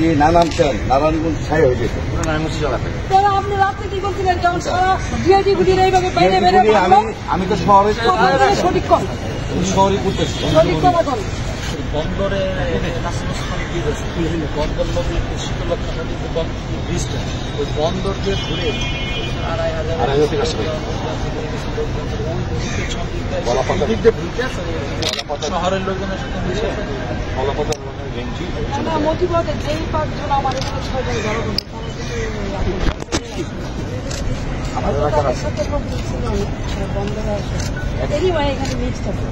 যদি না নামতেন নারায়ণগঞ্জ ছাই হয়ে যেত। আপনি রাত্রে কি করছিলেন যখন সারা ডিআইডি গুলির এইভাবে বাইরে বেরে আমি তো শহরে সঠিক কর শহরে করতেছি সঠিক কথা কর বন্দরে বন্দর নদীর শীতলক্ষা নদীর ব্রিজটা ওই বন্দর দিয়ে ঘুরে 2,500 শহরের লোকজনের সাথে মিশে মতিপথে যেই 5 জন আমার এখানে 6 জন ধরা আমার সাথে লোক ছিল বন্দরে আসে এরই ভাই এখানে মিক্সড আছে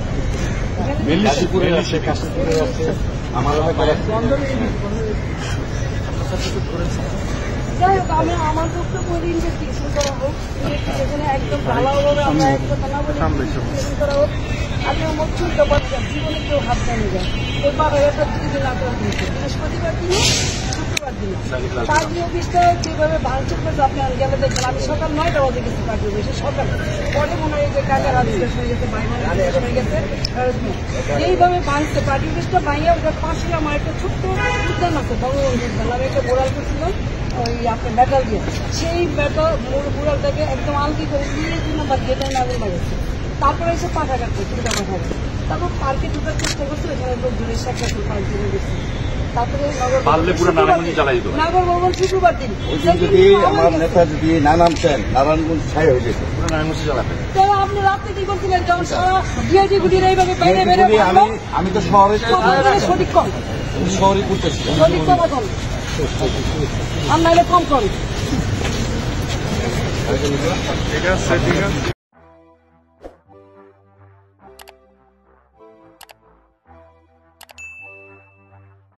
যাই হোক আমি আমার বক্তব্য ইনভেস্টিগেশন করা হোক ইনভেস্টিগেশনে একদম ভালোভাবে আমরা একটা কথা বলি ইনভেস্টিগেশন করা হোক আপনি আমার চুলটা বাচ্চান জীবনে কেউ হাত জানি যায় এবার একটা 2 দিন আপনার বৃহস্পতিবার দিনে শুক্রবার দিনে পার্টি অফিসটা যেভাবে ভাঙচুর করছে আপনি গেলে দেখবেন আমি সকাল 9টা বাজে গেছি পার্টি অফিসে সকাল পরে মনে হয় যে কাজের আদেশ হয়ে গেছে বাইরে হয়ে গেছে যেইভাবে ভাঙছে পার্টি অফিসটা ভাঙিয়ে ওটা পাশে আমার একটা ছোট্ট উদ্যান আছে বঙ্গবন্ধু উদ্যান আমি একটা বোড়াল করছিলাম ওই আপনার মেটাল দিয়ে সেই মেটাল বোড়ালটাকে একদম আলগি করে 3 নম্বর গেটের নামে মারিয়েছে তারপরে এসে পাঠা কাটছে দুটা পাঠা কাটছে তারপর পার্কে ঢুকার চেষ্টা করছে এখানে লোক ধরে শেখাচ্ছে পার্ক দিয়ে গেছে তারপরে নাগর ভবন শুক্রবার দিন যদি আমার নেতা যদি না নামতেন নারায়ণগঞ্জ ছাই হয়ে যেত। আপনি রাত্রে কি করছিলেন যখন সারা ডিআইডি গুলির এইভাবে বাইরে বেরে আমি তো শহরে সঠিক কর শহরে করতেছি সঠিক কথা কর আর নাহলে কম কর ঠিক আছে